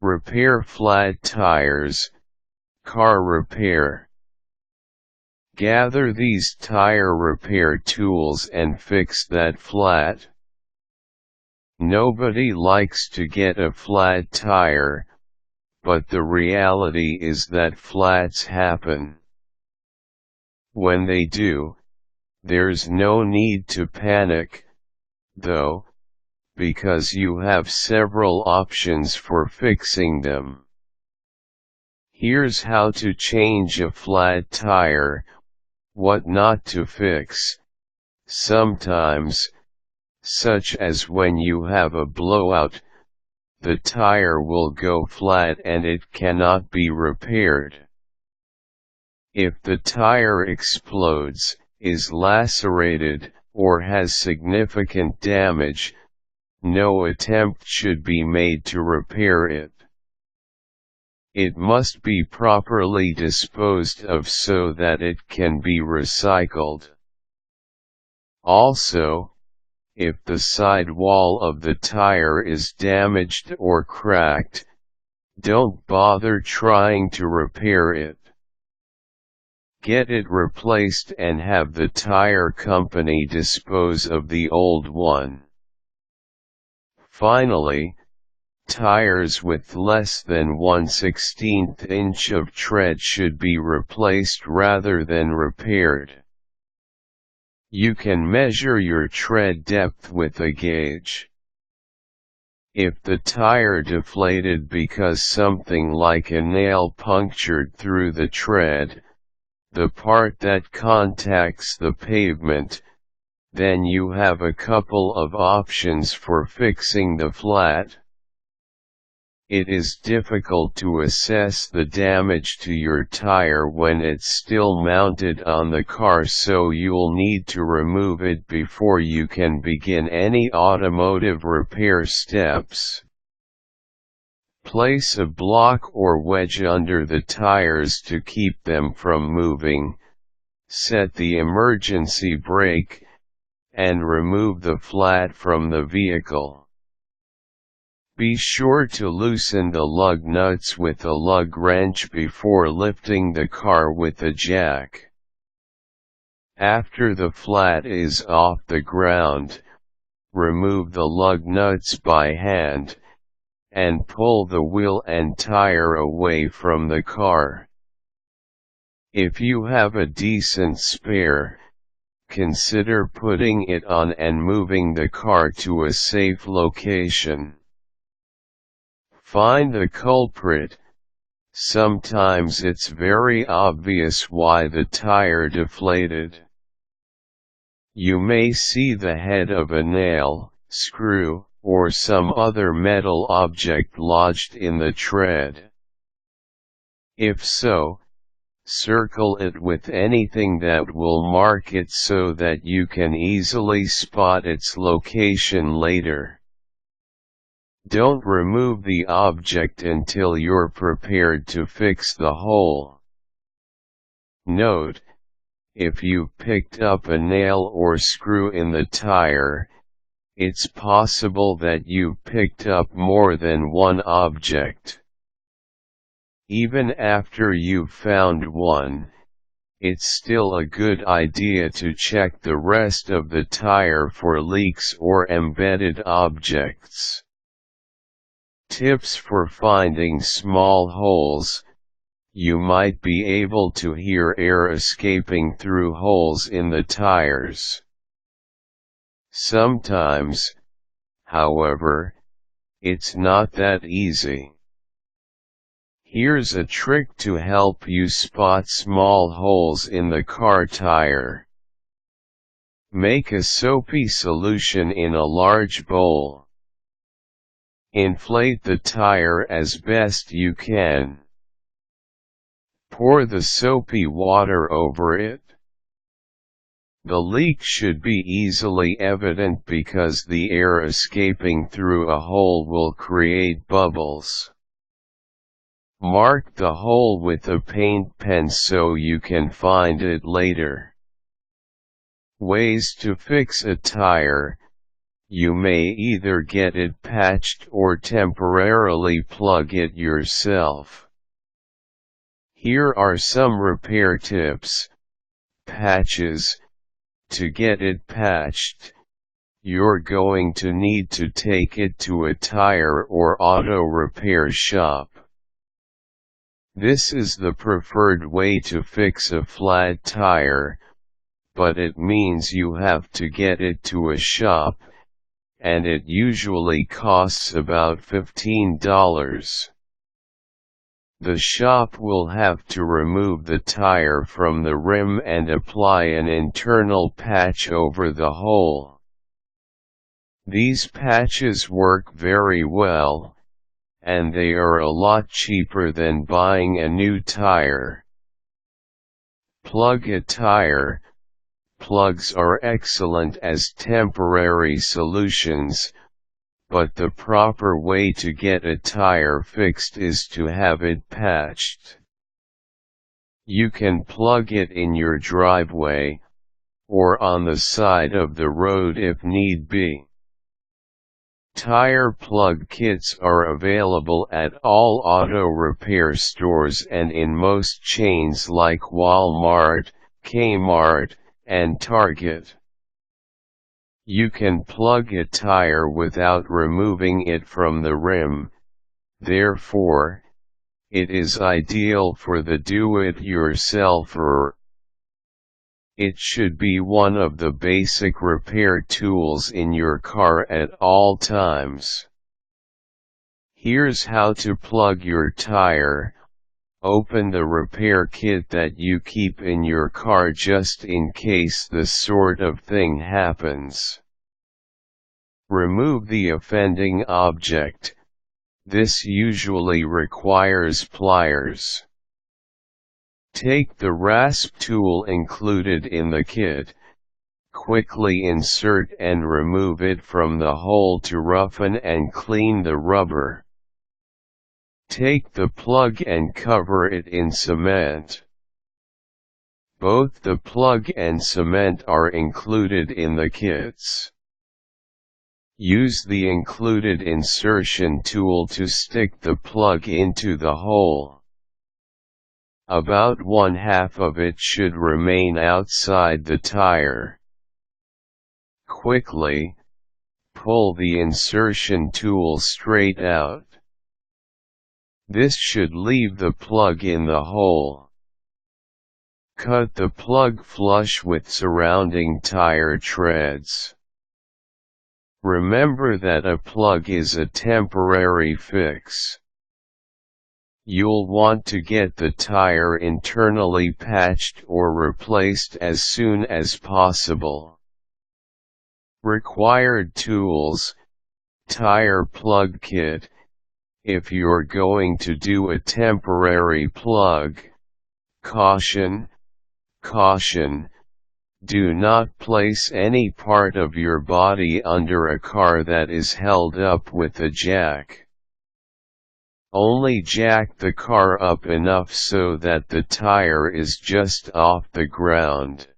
Repair flat tires, car repair. Gather these tire repair tools and fix that flat. Nobody likes to get a flat tire, but the reality is that flats happen. When they do, there's no need to panic, though, because you have several options for fixing them. Here's how to change a flat tire, what not to fix. Sometimes, such as when you have a blowout, the tire will go flat and it cannot be repaired. If the tire explodes, is lacerated, or has significant damage, no attempt should be made to repair it. It must be properly disposed of so that it can be recycled. Also, if the sidewall of the tire is damaged or cracked, don't bother trying to repair it. Get it replaced and have the tire company dispose of the old one. Finally, tires with less than 1/16 inch of tread should be replaced rather than repaired. You can measure your tread depth with a gauge. If the tire deflated because something like a nail punctured through the tread, the part that contacts the pavement, then you have a couple of options for fixing the flat. It is difficult to assess the damage to your tire when it's still mounted on the car, so you'll need to remove it before you can begin any automotive repair steps. Place a block or wedge under the tires to keep them from moving, set the emergency brake, and remove the flat from the vehicle. Be sure to loosen the lug nuts with a lug wrench before lifting the car with a jack. After the flat is off the ground, remove the lug nuts by hand, and pull the wheel and tire away from the car. If you have a decent spare, consider putting it on and moving the car to a safe location. Find the culprit. Sometimes it's very obvious why the tire deflated. You may see the head of a nail, screw, or some other metal object lodged in the tread. If so, circle it with anything that will mark it so that you can easily spot its location later. Don't remove the object until you're prepared to fix the hole. Note, if you've picked up a nail or screw in the tire, it's possible that you've picked up more than one object. Even after you've found one, it's still a good idea to check the rest of the tire for leaks or embedded objects. Tips for finding small holes. You might be able to hear air escaping through holes in the tires. Sometimes, however, it's not that easy. Here's a trick to help you spot small holes in the car tire. Make a soapy solution in a large bowl. Inflate the tire as best you can. Pour the soapy water over it. The leak should be easily evident because the air escaping through a hole will create bubbles. Mark the hole with a paint pen so you can find it later. Ways to fix a tire. You may either get it patched or temporarily plug it yourself. Here are some repair tips. Patches. To get it patched, you're going to need to take it to a tire or auto repair shop. This is the preferred way to fix a flat tire, but it means you have to get it to a shop, and it usually costs about $15. The shop will have to remove the tire from the rim and apply an internal patch over the hole. These patches work very well, and they are a lot cheaper than buying a new tire. Plug a tire. Plugs are excellent as temporary solutions, but the proper way to get a tire fixed is to have it patched. You can plug it in your driveway, or on the side of the road if need be. Tire plug kits are available at all auto repair stores and in most chains like Walmart, Kmart, and Target. You can plug a tire without removing it from the rim, therefore, it is ideal for the do-it-yourselfer. It should be one of the basic repair tools in your car at all times. Here's how to plug your tire. Open the repair kit that you keep in your car just in case this sort of thing happens. Remove the offending object. This usually requires pliers. Take the rasp tool included in the kit. Quickly insert and remove it from the hole to roughen and clean the rubber. Take the plug and cover it in cement. Both the plug and cement are included in the kits. Use the included insertion tool to stick the plug into the hole. About 1/2 of it should remain outside the tire. Quickly pull the insertion tool straight out. This should leave the plug in the hole. Cut the plug flush with surrounding tire treads. Remember that a plug is a temporary fix. You'll want to get the tire internally patched or replaced as soon as possible. Required tools: tire plug kit. If you're going to do a temporary plug, caution, caution, do not place any part of your body under a car that is held up with a jack. Only jack the car up enough so that the tire is just off the ground.